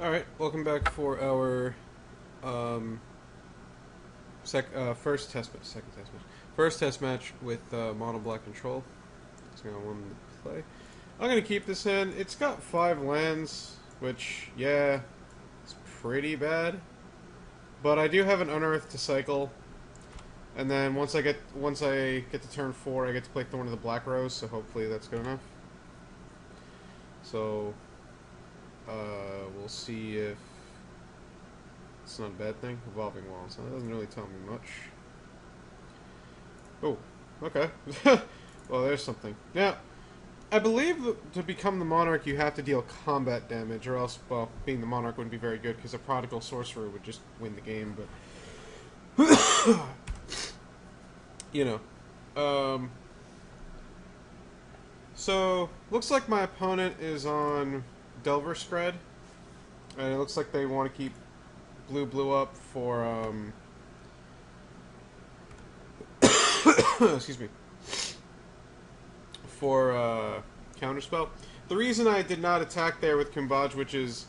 Alright, welcome back for our um, first test match, second test match. First test match with Mono Black Control. It's going to one to play. I'm going to keep this in. It's got 5 lands, which, yeah, it's pretty bad. But I do have an Unearth to cycle. And then once I get to turn 4, I get to play Thorn of the Black Rose, so hopefully that's good enough. So, we'll see if it's not a bad thing. Evolving Walls. That doesn't really tell me much. Oh, okay. Well, there's something. Now, I believe that to become the Monarch, you have to deal combat damage, or else, well, being the Monarch wouldn't be very good, because a Prodigal Sorcerer would just win the game, but... you know. So, looks like my opponent is on Delver Scred, and it looks like they want to keep blue up for, excuse me, for, Counterspell. The reason I did not attack there with Kumbaj Witches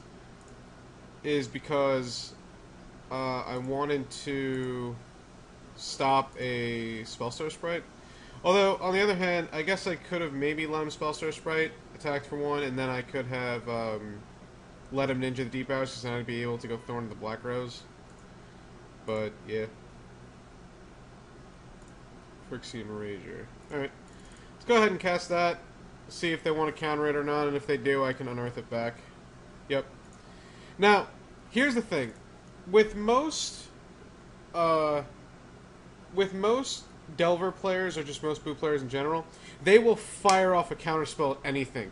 is because, I wanted to stop a Spellstar Sprite. Although, on the other hand, I guess I could have maybe let him Spellstar Sprite, attacked for 1, and then I could have, let him Ninja the Deep Hours, because then I'd be able to go Thorn of the Black Rose. But, yeah. Phyrexian Rager. Alright. Let's go ahead and cast that. See if they want to counter it or not, and if they do, I can unearth it back. Yep. Now, here's the thing. With most Delver players, or just most blue players in general, they will fire off a counterspell at anything.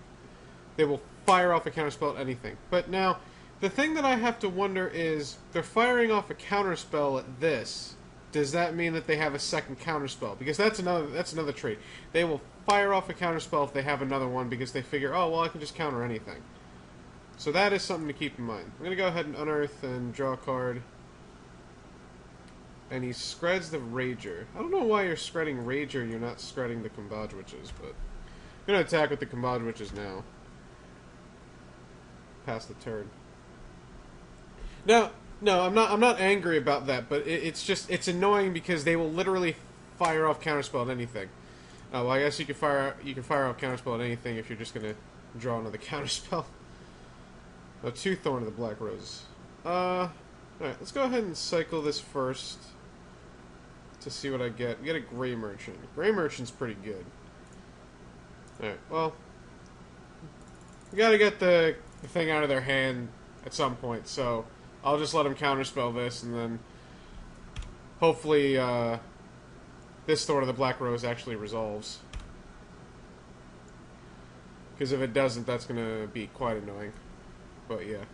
They will fire off a counterspell at anything. But now, the thing that I have to wonder is, they're firing off a counterspell at this. Does that mean that they have a second counterspell? Because that's another trait. They will fire off a counterspell if they have another one, because they figure, oh, well, I can just counter anything. So that is something to keep in mind. I'm going to go ahead and unearth and draw a card. And he screds the Rager. I don't know why you're scredding Rager and you're not scredding the Kumbaj Witches, but I'm going to attack with the Kumbaj Witches now. Pass the turn. No, I'm not angry about that, but it's annoying because they will literally fire off counterspell at anything. Well, I guess you can fire off counterspell at anything if you're just gonna draw another counterspell. Oh, 2 Thorn of the Black Roses. Alright, let's go ahead and cycle this first to see what I get. We get a Gray Merchant. Gray Merchant's pretty good. Alright, well, we gotta get the thing out of their hand at some point, so I'll just let them counterspell this, and then hopefully this Thorn of the Black Rose actually resolves. Because if it doesn't, that's going to be quite annoying. But yeah.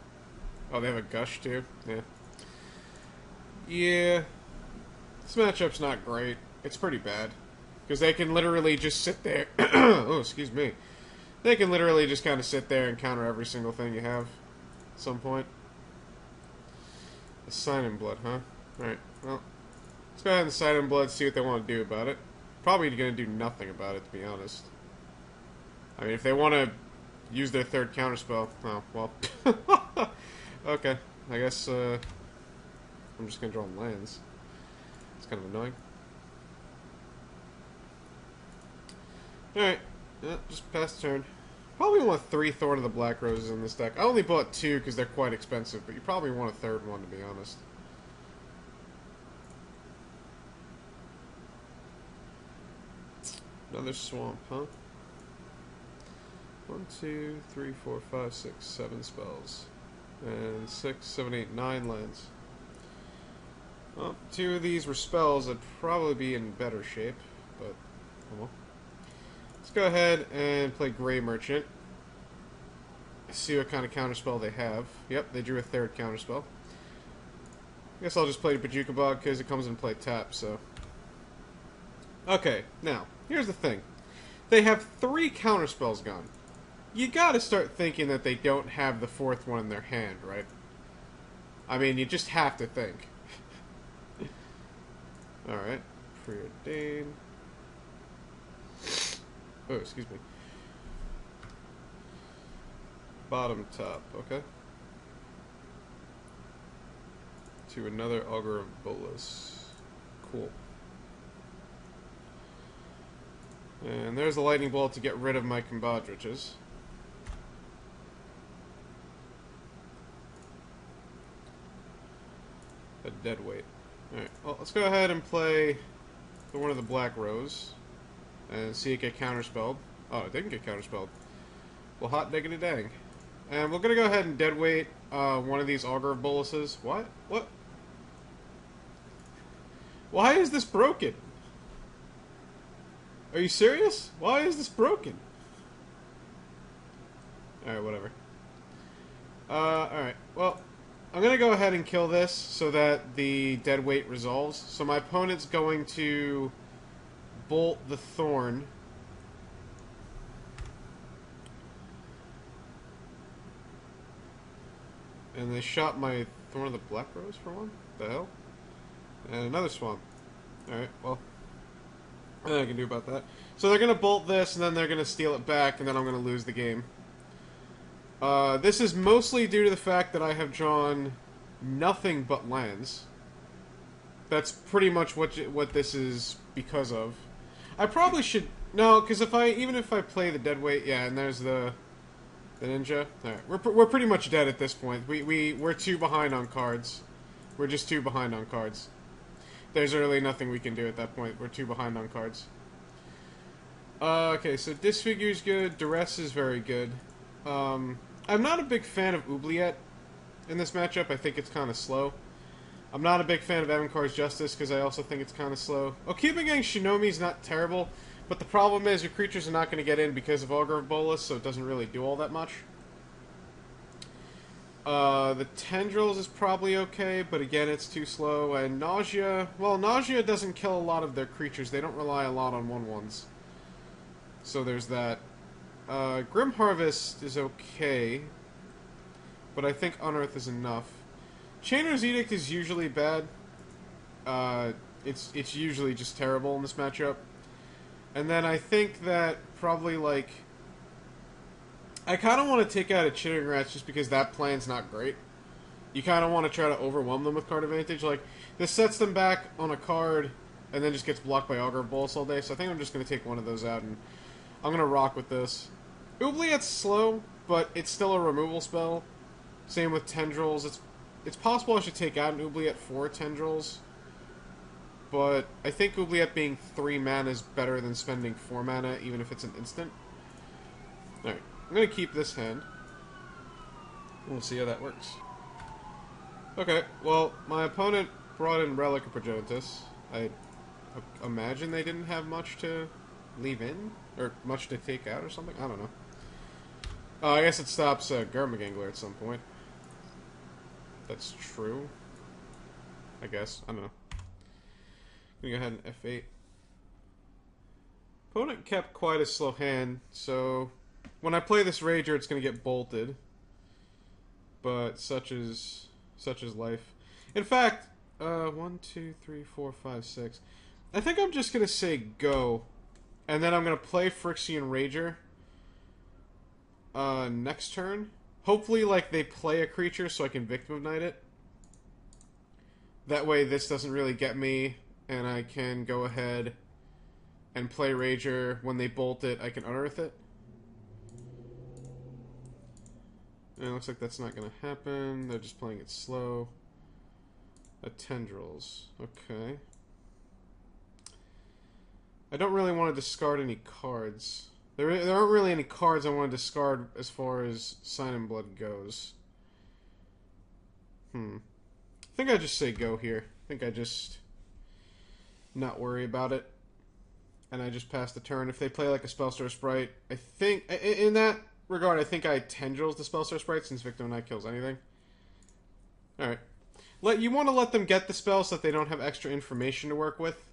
Oh, they have a Gush too? Yeah. Yeah. This matchup's not great. It's pretty bad. Because they can literally just sit there. Oh, excuse me. They can literally just kind of sit there and counter every single thing you have at some point. A Sign in Blood, huh? Alright, well, let's go ahead and Sign in Blood, see what they want to do about it. Probably going to do nothing about it, to be honest. I mean, if they want to use their third counterspell, oh, well. Okay, I guess, I'm just going to draw lands. It's kind of annoying. Alright, yeah, just pass the turn. Probably want 3 Thorn of the Black Roses in this deck. I only bought 2 because they're quite expensive, but you probably want a third one, to be honest. Another Swamp, huh? 1, 2, 3, 4, 5, 6, 7 spells. And 6, 7, 8, 9 lands. Well, 2 of these were spells. I'd probably be in better shape, but oh well. Let's go ahead and play Gray Merchant. See what kind of counterspell they have. Yep, they drew a third counterspell. I guess I'll just play Bajuka Bog because it comes in play tap, so. Okay, now, here's the thing. They have 3 counterspells gone. You gotta start thinking that they don't have the 4th one in their hand, right? I mean, you just have to think. Alright, Preordain. Oh, excuse me. Bottom top, okay. to another Augur of Bolas. Cool. And there's the lightning bolt to get rid of my Combodriches. A dead weight. Alright, well, let's go ahead and play one of the Black Rose and see it get counterspelled. Oh, it didn't get counterspelled. Well, hot diggity dang. And we're gonna go ahead and deadweight one of these Augur of Boluses. What? What? Why is this broken? Are you serious? Why is this broken? Alright, whatever. Alright, well, I'm gonna go ahead and kill this so that the deadweight resolves. So my opponent's going to bolt the Thorn. And they shot my Thorn of the Black Rose for one? The hell? And another Swamp. Alright, well, nothing I can do about that. So they're going to bolt this, and then they're going to steal it back, and then I'm going to lose the game. This is mostly due to the fact that I have drawn nothing but lands. That's pretty much what this is because of. I probably should... No, because even if I play the deadweight... Yeah, and there's the ninja. Alright, we're pretty much dead at this point. We're too behind on cards. We're just too behind on cards. There's really nothing we can do at that point. We're too behind on cards. Okay, so Disfigure's good. Duress is very good. I'm not a big fan of Oubliette in this matchup. I think it's kind of slow. I'm not a big fan of Evankar's Justice because I also think it's kind of slow. Okiba Gang Shinomi's not terrible, but the problem is your creatures are not going to get in because of Augur of Bolas, so it doesn't really do all that much. The Tendrils is probably okay, but again, it's too slow. And Nausea... Well, Nausea doesn't kill a lot of their creatures. They don't rely a lot on 1/1s. So there's that. Grim Harvest is okay, but I think Unearth is enough. Chainer's Edict is usually bad. It's usually just terrible in this matchup. And then I think that probably, like... I kind of want to take out a Chittering Rats just because that plan's not great. You kind of want to try to overwhelm them with card advantage. Like, this sets them back on a card and then just gets blocked by Augur of Bolas all day. So I think I'm just going to take one of those out and I'm going to rock with this. Oubliette's slow, but it's still a removal spell. Same with Tendrils. It's possible I should take out an Oubliette for Tendrils. But I think Oubliette being 3 mana is better than spending 4 mana, even if it's an instant. Alright. I'm going to keep this hand. We'll see how that works. Okay, well, my opponent brought in Relic of Progenitus. I imagine they didn't have much to leave in? Or much to take out or something? I don't know. Oh, I guess it stops Garmagangler at some point. That's true. I guess. I don't know. I'm going to go ahead and F8. Opponent kept quite a slow hand, so... When I play this Rager, it's going to get bolted. But such is life. In fact, 1, 2, 3, 4, 5, 6. I think I'm just going to say go. And then I'm going to play Phyrexian Rager next turn. Hopefully, like, they play a creature so I can Victim of Night it. That way this doesn't really get me, and I can go ahead and play Rager. When they bolt it, I can unearth it. And it looks like that's not going to happen. They're just playing it slow. Tendrils. Okay. I don't really want to discard any cards. There aren't really any cards I want to discard as far as Sign in Blood goes. I think I just say go here. I think I just not worry about it. And I just pass the turn. If they play like a Spellstar Sprite, I think... In that regard, I think I Tendrils the Spellstar Sprite since Victim of Night kills anything. Alright. You want to let them get the spell so that they don't have extra information to work with.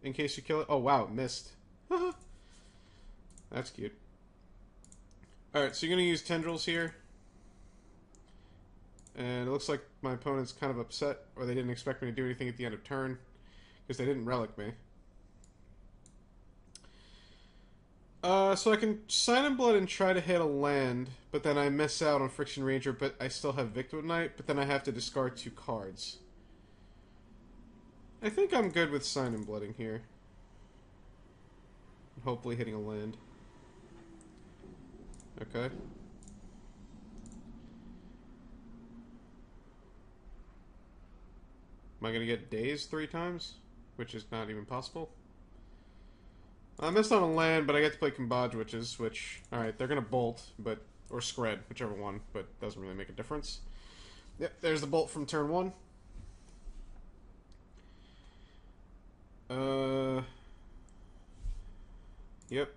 In case you kill it. Oh, wow. Missed. That's cute. Alright, so you're going to use Tendrils here. And it looks like my opponent's kind of upset, or they didn't expect me to do anything at the end of turn, because they didn't Relic me. So I can Sign in Blood and try to hit a land, but then I miss out on Phyrexian Ranger, but I still have Victim of Night, but then I have to discard 2 cards. I think I'm good with Sign and Blooding here. Hopefully hitting a land. Okay. Am I gonna get dazed 3 times? Which is not even possible. I missed on a land, but I get to play Combage Witches, which, alright, they're gonna bolt, but, or Scred, whichever one, but doesn't really make a difference. Yep, there's the bolt from turn 1. Yep.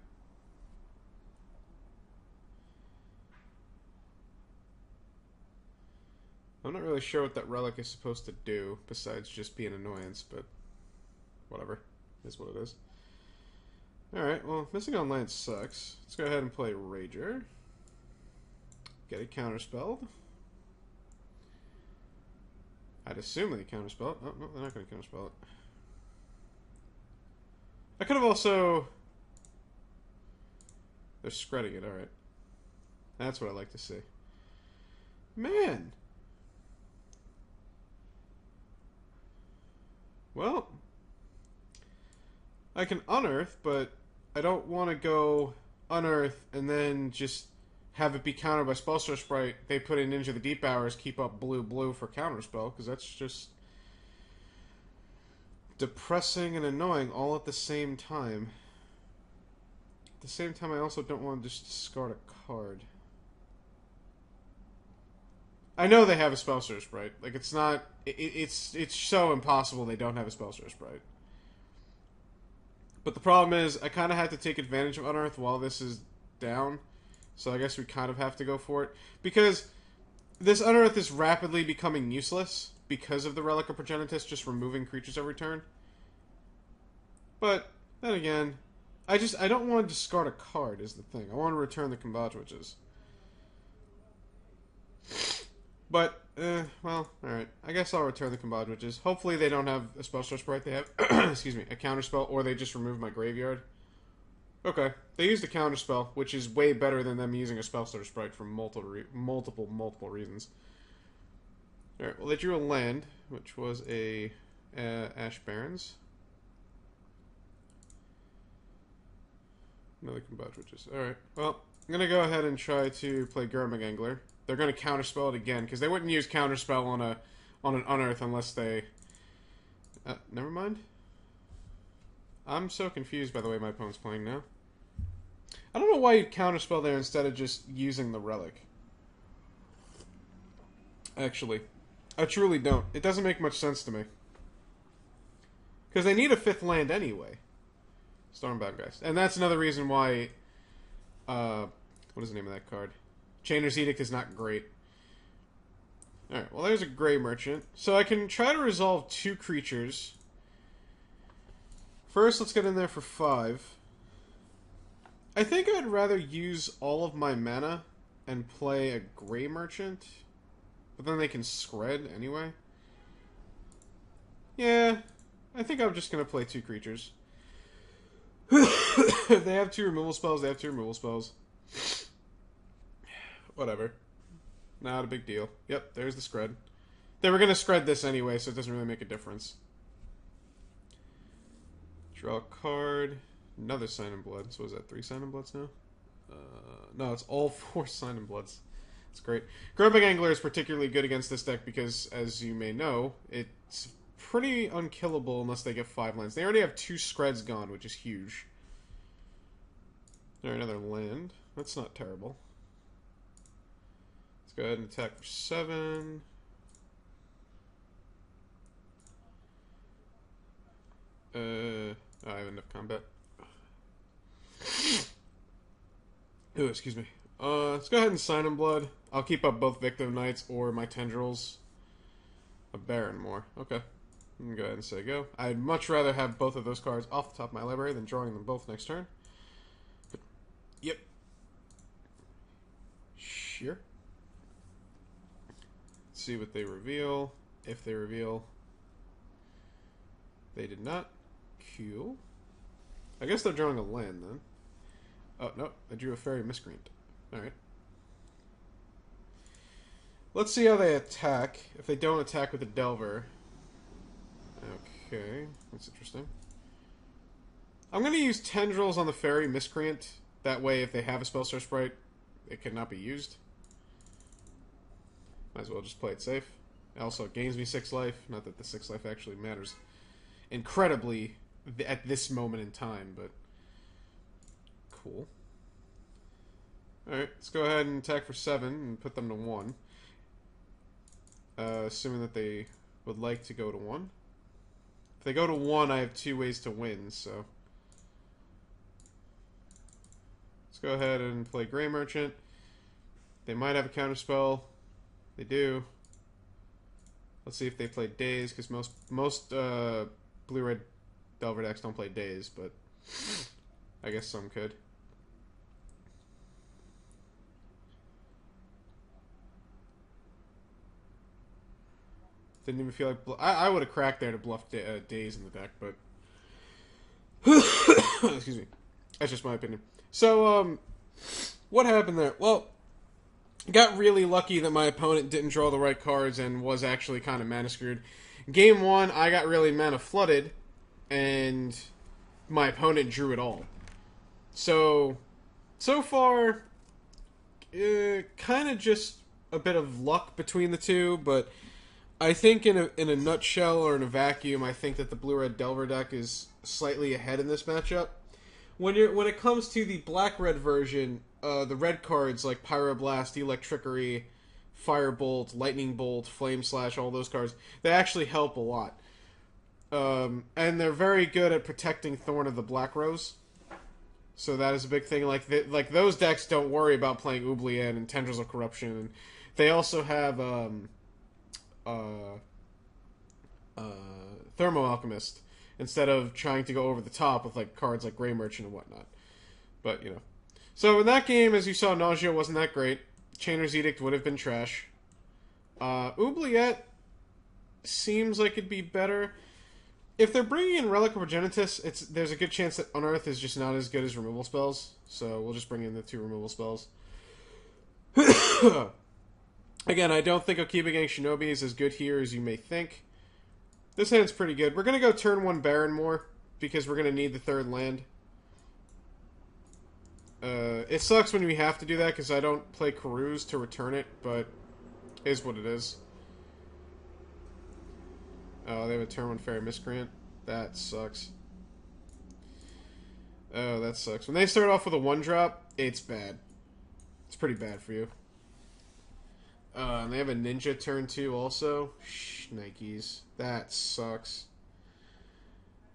I'm not really sure what that relic is supposed to do, besides just be an annoyance, but whatever. Is what it is. Alright, well, missing on land sucks. Let's go ahead and play Rager. Get it counterspelled. I'd assume they counterspell it. Oh, no, they're not going to counterspell it. I could have also... They're spreading it, alright. That's what I like to see. Man! Well... I can unearth, but I don't want to go unearth and then just have it be countered by Spellstar Sprite. They put in Ninja the Deep Hours, keep up blue for counterspell, because that's just depressing and annoying all at the same time. At the same time, I also don't want to just discard a card. I know they have a Spellstar Sprite. Like, it's not... It's so impossible they don't have a Spellstar Sprite. But the problem is, I kind of have to take advantage of Unearth while this is down. So I guess we kind of have to go for it. Because this Unearth is rapidly becoming useless because of the Relic of Progenitus just removing creatures every turn. But, then again, I don't want to discard a card is the thing. I want to return the Combage Witches. But, well, alright. I guess I'll return the Combage Witches. Hopefully they don't have a Spellstar Sprite. They have, excuse me, a counterspell, or they just remove my graveyard. Okay. They used a counterspell, which is way better than them using a Spellstar Sprite for multiple reasons. Alright, well, they drew a land, which was a Ash Barrens. Another Combage Witches. Alright, well, I'm going to go ahead and try to play Gurmag Angler. They're going to counterspell it again, because they wouldn't use counterspell on an unearth unless they... never mind. I'm so confused by the way my opponent's playing now. I don't know why you'd counterspell there instead of just using the relic. Actually, I truly don't. It doesn't make much sense to me. Because they need a 5th land anyway. Stormbound guys. And that's another reason why... what is the name of that card? Chainer's Edict is not great. Alright, well there's a Grey Merchant. So I can try to resolve 2 creatures. First, let's get in there for 5. I think I'd rather use all of my mana and play a Grey Merchant. But then they can Scred anyway. Yeah, I think I'm just going to play 2 creatures. They have 2 removal spells, they have 2 removal spells. Whatever. Not a big deal. Yep, there's the Scred. They were going to Scred this anyway, so it doesn't really make a difference. Draw a card. Another Sign in Blood. So is that 3 Sign in Bloods now? No, it's all 4 Sign in Bloods. It's great. Gurmag Angler is particularly good against this deck because, as you may know, it's pretty unkillable unless they get 5 lands. They already have 2 Screds gone, which is huge. Alright, another land. That's not terrible. Let's go ahead and attack for 7. I have enough combat. Oh, excuse me. Let's go ahead and Sign in Blood. I'll keep up both Victim Knights or my Tendrils. A Baron more. Okay. I'm gonna go ahead and say go. I'd much rather have both of those cards off the top of my library than drawing them both next turn. But, yep. Sure. Let's see what they reveal. If they reveal. They did not. Cool. I guess they're drawing a land then. Oh, no. They drew a Fairy Miscreant. Alright. Let's see how they attack. If they don't attack with a Delver. Okay, that's interesting. I'm going to use Tendrils on the Fairy Miscreant. That way, if they have a Spellstar Sprite, it cannot be used. Might as well just play it safe. Also, it gains me 6 life. Not that the 6 life actually matters incredibly at this moment in time, but cool. Alright, let's go ahead and attack for 7 and put them to 1. Assuming that they would like to go to 1. If they go to 1, I have 2 ways to win, so... Let's go ahead and play Grey Merchant. They might have a counterspell. They do. Let's see if they play Daze, because most blue-red Delver decks don't play Daze, but I guess some could. Didn't even feel like... I would have cracked there to bluff Daze in the deck, but... Excuse me. That's just my opinion. So, what happened there? Well, got really lucky that my opponent didn't draw the right cards and was actually kind of mana screwed. Game 1, I got really mana flooded, and my opponent drew it all. So far, kind of just a bit of luck between the two, but I think in a nutshell or in a vacuum, I think that the blue-red Delver deck is slightly ahead in this matchup. When it comes to the black-red version, the red cards like Pyroblast, Electrickery, Firebolt, Lightning Bolt, Flame Slash, all those cards, they actually help a lot. And they're very good at protecting Thorn of the Black Rose. So that is a big thing. Like those decks don't worry about playing Oubliette and Tendrils of Corruption. And they also have Thermo Alchemist, instead of trying to go over the top with like cards like Grey Merchant and whatnot. But, you know. So in that game, as you saw, Nausea wasn't that great. Chainer's Edict would have been trash. Oubliette seems like it'd be better. If they're bringing in Relic of Progenitus, there's a good chance that Unearth is just not as good as removal spells. So we'll just bring in the 2 removal spells. Again, I don't think Okiba Gang Shinobi is as good here as you may think. This hand's pretty good. We're going to go turn 1 Baron more, because we're going to need the 3rd land. It sucks when we have to do that, because I don't play Karuz to return it, but it is what it is. Oh, they have a turn 1 Fairy Miscreant. That sucks. Oh, that sucks. When they start off with a 1-drop, it's bad. It's pretty bad for you. And they have a Ninja turn 2 also. Nikes. That sucks.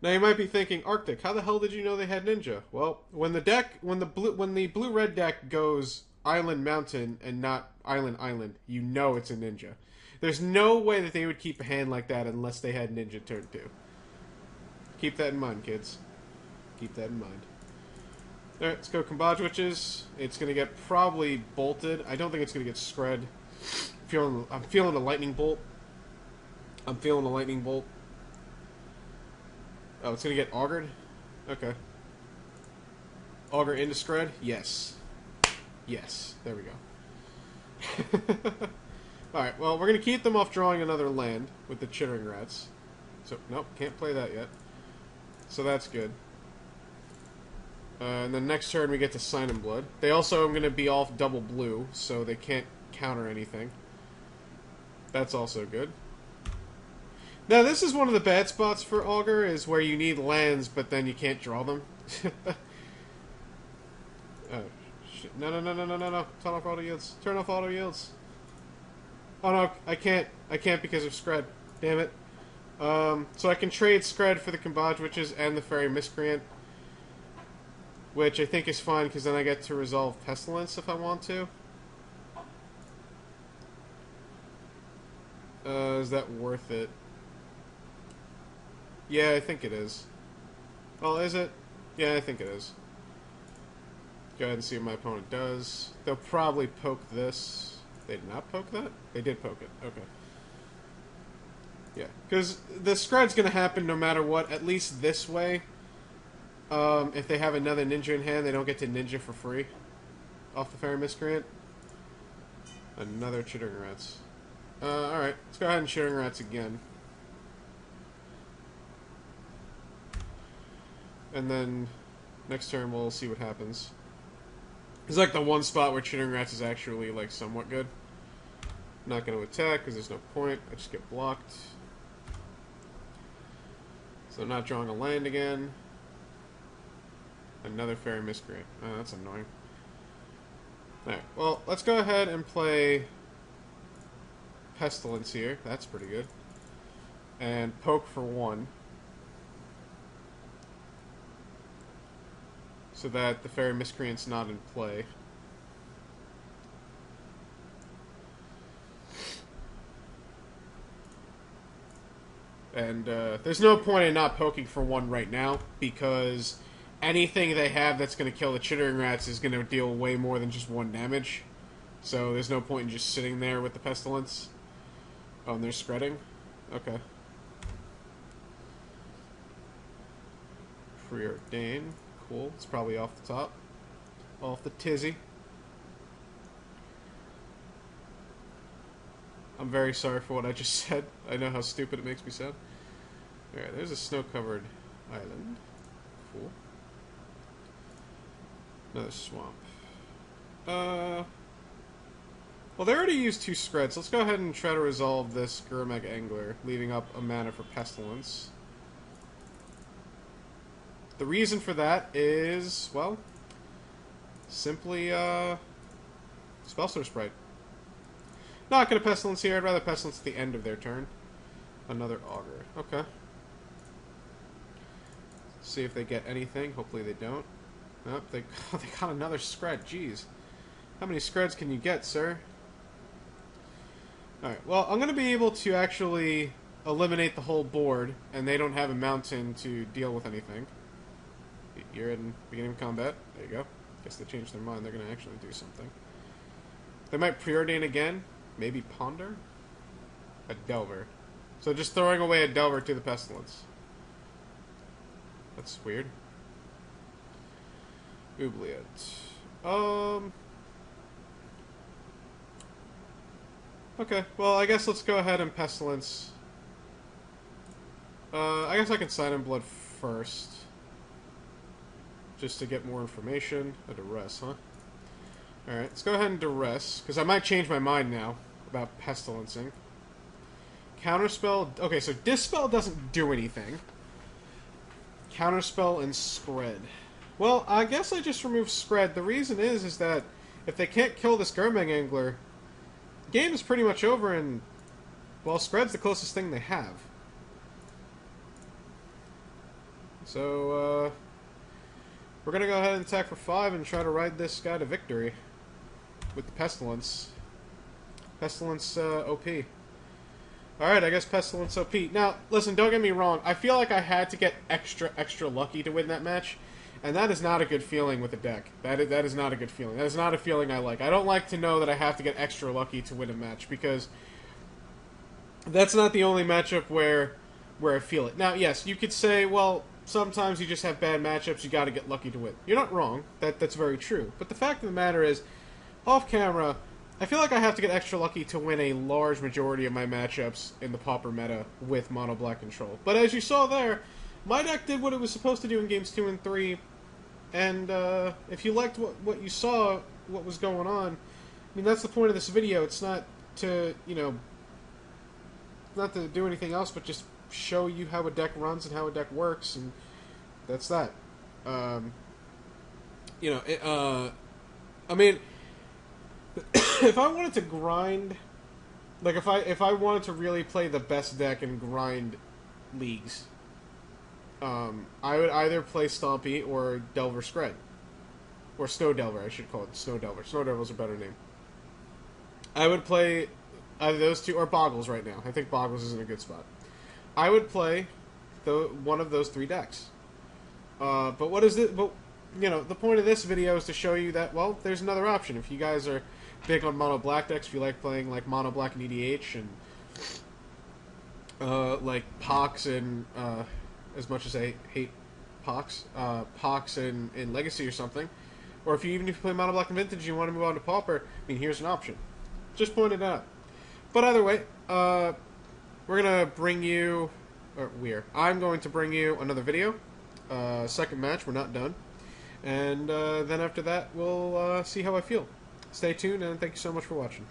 Now you might be thinking, Arctic, how the hell did you know they had Ninja? Well, when the blue-red deck goes Island Mountain and not Island, you know it's a Ninja. There's no way that they would keep a hand like that unless they had Ninja turn 2. Keep that in mind, kids. Keep that in mind. Alright, let's go Combage Witches. It's going to get probably bolted. I don't think it's going to get Scred. I'm feeling a Lightning Bolt. I'm feeling a Lightning Bolt. Oh, it's going to get Augured? Okay. Augur into Scred? Yes. Yes. There we go. Alright, well, we're going to keep them off drawing another land with the Chittering Rats. So, nope, can't play that yet. So that's good. And then next turn we get to Sign in Blood. They also are going to be off double blue, so they can't counter anything. That's also good. Now, this is one of the bad spots for Augur, is where you need lands, but then you can't draw them. Oh, shit. No. Turn off auto yields. Turn off auto yields. Oh, no, I can't. I can't because of Scred. Damn it. So I can trade Scred for the Combage Witches and the Fairy Miscreant, which I think is fine, because then I get to resolve Pestilence if I want to. Is that worth it? Yeah, I think it is. Well, is it? Yeah, I think it is. Go ahead and see what my opponent does. They'll probably poke this. They did not poke that? They did poke it. Okay. Yeah, because the Scred's going to happen no matter what, at least this way. If they have another Ninja in hand, they don't get to Ninja for free off the Fairy Miscreant. Another Chittering Rats. Alright, let's go ahead and Chittering Rats again. And then next turn we'll see what happens. It's like the one spot where Chittering Rats is actually like somewhat good. Not going to attack because there's no point. I just get blocked. So I'm not drawing a land again. Another Fairy Miscreant. Oh, that's annoying. Alright, well, let's go ahead and play Pestilence here. That's pretty good. And poke for 1. So that the Fairy Miscreant's not in play. And there's no point in not poking for 1 right now, because anything they have that's going to kill the Chittering Rats is going to deal way more than just 1 damage. So there's no point in just sitting there with the Pestilence. Oh, and they're spreading? Okay. Preordain. Cool. It's probably off the top. Off the tizzy. I'm very sorry for what I just said. I know how stupid it makes me sound. Alright, there's a snow-covered island. Cool. Another swamp. Well, they already used 2 Screds. Let's go ahead and try to resolve this Gurmag Angler, leaving up a mana for Pestilence. The reason for that is, well, simply, Spellstorm Sprite. Not going to Pestilence here. I'd rather Pestilence at the end of their turn. Another Augur. Okay. See if they get anything. Hopefully they don't. Nope, they got another Scred. Jeez. How many Screds can you get, sir? Alright, well, I'm going to be able to actually eliminate the whole board, and they don't have a mountain to deal with anything. You're in beginning of combat. There you go. Guess they changed their mind. They're going to actually do something. They might preordain again. Maybe Ponder? A Delver. So just throwing away a Delver to the Pestilence. That's weird. Oubliette. Okay, well, I guess let's go ahead and Pestilence. I guess I can Sign in Blood first. Just to get more information. A Duress, huh? Alright, let's go ahead and Duress, because I might change my mind now about Pestilencing. Counterspell. Okay, so Dispel doesn't do anything. Counterspell and Scred. Well, I guess I just remove Scred. The reason is that if they can't kill this Gurmag Angler, the game is pretty much over, and, well, Scred's the closest thing they have. So, we're going to go ahead and attack for 5 and try to ride this guy to victory with the Pestilence. Pestilence OP. Alright, I guess Pestilence OP. Now, listen, don't get me wrong. I feel like I had to get extra lucky to win that match. And that is not a good feeling with a deck. That is not a good feeling. That is not a feeling I like. I don't like to know that I have to get extra lucky to win a match, because that's not the only matchup where I feel it. Now, yes, you could say, well, sometimes you just have bad matchups, you got to get lucky to win. You're not wrong. That's very true. But the fact of the matter is, off camera, I feel like I have to get extra lucky to win a large majority of my matchups in the Pauper meta with Mono Black Control. But as you saw there, my deck did what it was supposed to do in games 2 and 3. And if you liked what you saw, what was going on, I mean, that's the point of this video. It's not to, you know, not to do anything else, but just show you how a deck runs and how a deck works, and that's that. You know, I mean, if I wanted to grind, like if I wanted to really play the best deck and grind leagues, I would either play Stompy or Delver Scred. Or Snow Delver, I should call it. Snow Delver. Snow Delver's a better name. I would play either those two, or Boggles right now. I think Boggles is in a good spot. I would play one of those 3 decks. But what is it? But, you know, the point of this video is to show you that, well, there's another option. If you guys are big on Mono Black decks, if you like playing like Mono Black and EDH, and like Pox and as much as I hate Pox, Pox in Legacy or something, or if you play Mono Black and Vintage and you want to move on to Pauper, I mean, here's an option. Just pointed out. But either way, we're gonna bring you, I'm going to bring you another video second match. We're not done. And then after that, we'll see how I feel. Stay tuned, and thank you so much for watching.